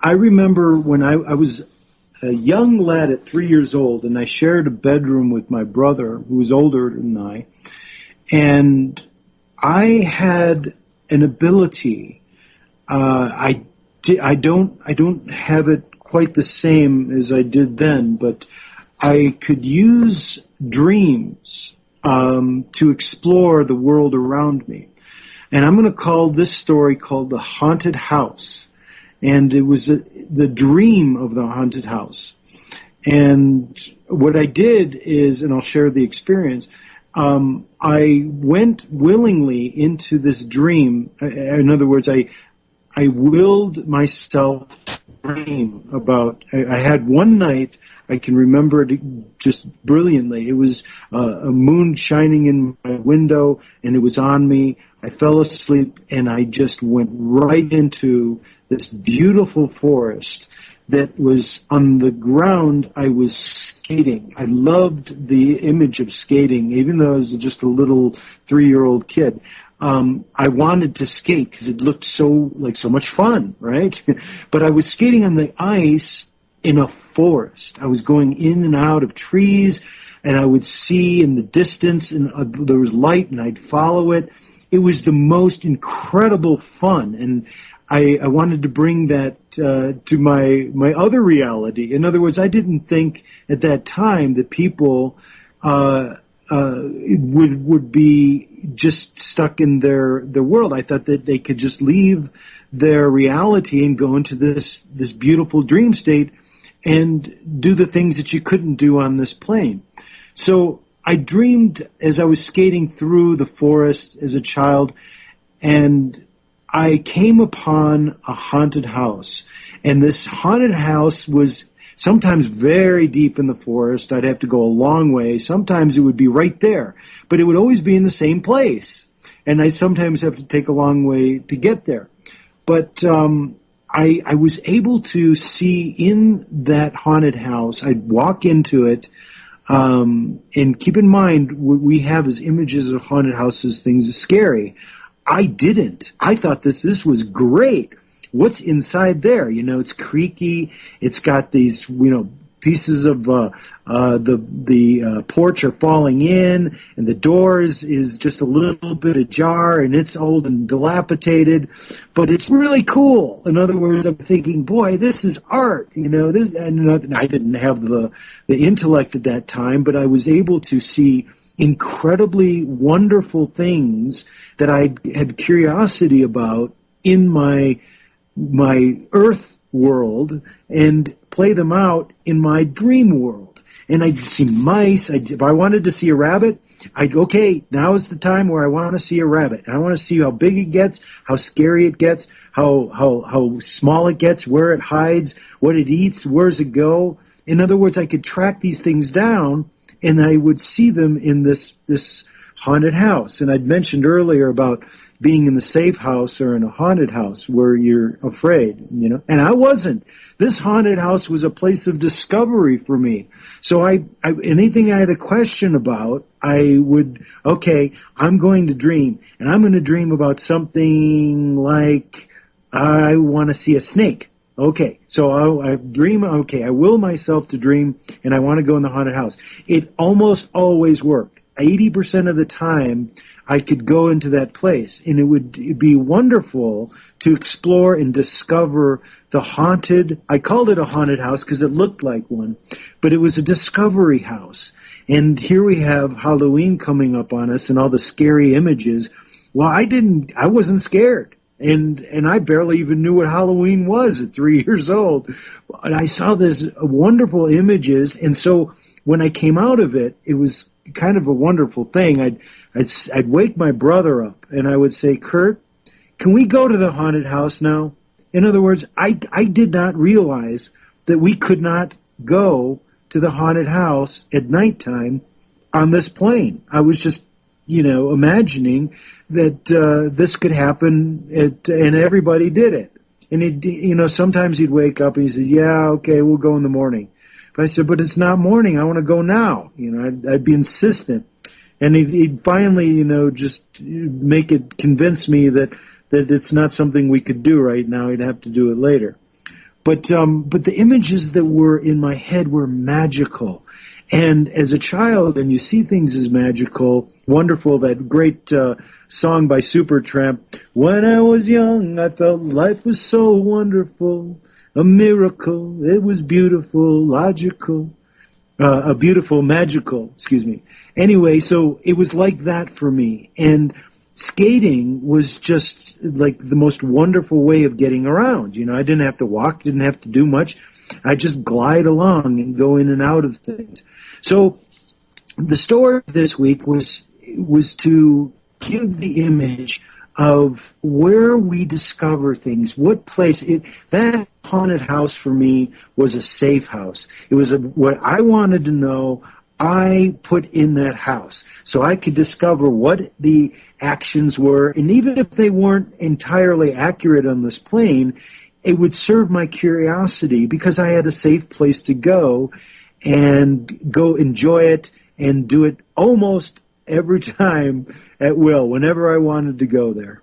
I remember when I was a young lad at 3 years old, and I shared a bedroom with my brother, who was older than I, and I had an ability. I don't have it quite the same as I did then, but I could use dreams to explore the world around me. And I'm going to call this story called The Haunted House. And it was the dream of the haunted house. And what I did is, and I'll share the experience, I went willingly into this dream. In other words, I willed myself to dream about. I had one night, I can remember it just brilliantly. It was a moon shining in my window, and it was on me. I fell asleep, and I just went right into this beautiful forest that was on the ground. I was skating. I loved the image of skating, even though I was just a little 3-year-old kid. I wanted to skate because it looked so much fun, right? But I was skating on the ice in a forest. I was going in and out of trees, and I would see in the distance, and there was light, and I'd follow it. It was the most incredible fun, and I wanted to bring that to my other reality. In other words, I didn't think at that time that people would be just stuck in their world. I thought that they could just leave their reality and go into this beautiful dream state and do the things that you couldn't do on this plane. So I dreamed as I was skating through the forest as a child, and I came upon a haunted house. And this haunted house was sometimes very deep in the forest. I'd have to go a long way. Sometimes it would be right there, but it would always be in the same place. And I sometimes have to take a long way to get there. But I was able to see in that haunted house. I'd walk into it, and keep in mind what we have as images of haunted houses, things are scary. I didn't. I thought this was great. What's inside there? You know, it's creaky. It's got these, pieces of the porch are falling in, and the doors is just a little bit ajar, and it's old and dilapidated, but it's really cool. In other words, I'm thinking, boy, this is art. This, and I didn't have the intellect at that time, but I was able to see incredibly wonderful things that I had curiosity about in my earth world and play them out in my dream world. And I'd see mice. If I wanted to see a rabbit, okay, now is the time where I want to see a rabbit. And I want to see how big it gets, how scary it gets, how small it gets, where it hides, what it eats, where does it go. In other words, I could track these things down, and I would see them in this haunted house. And I'd mentioned earlier about being in the safe house or in a haunted house where you're afraid, And I wasn't. This haunted house was a place of discovery for me. So anything I had a question about, I would, okay, I'm going to dream. And I'm going to dream about something like I want to see a snake. Okay, so I dream, okay, I will myself to dream, and I want to go in the haunted house. It almost always worked. 80% of the time, I could go into that place, and it would be wonderful to explore and discover the haunted. I called it a haunted house because it looked like one, but it was a discovery house. And here we have Halloween coming up on us and all the scary images. Well, I wasn't scared. And I barely even knew what Halloween was at 3 years old. But I saw these wonderful images, and so when I came out of it, it was kind of a wonderful thing. I'd wake my brother up, and I would say, Kurt, can we go to the haunted house now? In other words, I did not realize that we could not go to the haunted house at nighttime on this plane. I was just, imagining that this could happen, and everybody did it. And sometimes he'd wake up and he says, yeah, okay, we'll go in the morning. But I said, but it's not morning. I want to go now. I'd be insistent. And he'd finally, just convince me that it's not something we could do right now. He'd have to do it later. but the images that were in my head were magical. And as a child, and you see things as magical, wonderful, that great song by Supertramp, when I was young, I felt life was so wonderful, a miracle, it was beautiful, logical, a beautiful, magical, excuse me. Anyway, so it was like that for me. And skating was just like the most wonderful way of getting around. You know, I didn't have to walk, didn't have to do much. I just glide along and go in and out of things. So the story this week was to give the image of where we discover things, what place that haunted house for me was a safe house. It was what I wanted to know. I put in that house so I could discover what the actions were, and even if they weren't entirely accurate on this plane, it would serve my curiosity because I had a safe place to go and go enjoy it and do it almost every time at will, whenever I wanted to go there.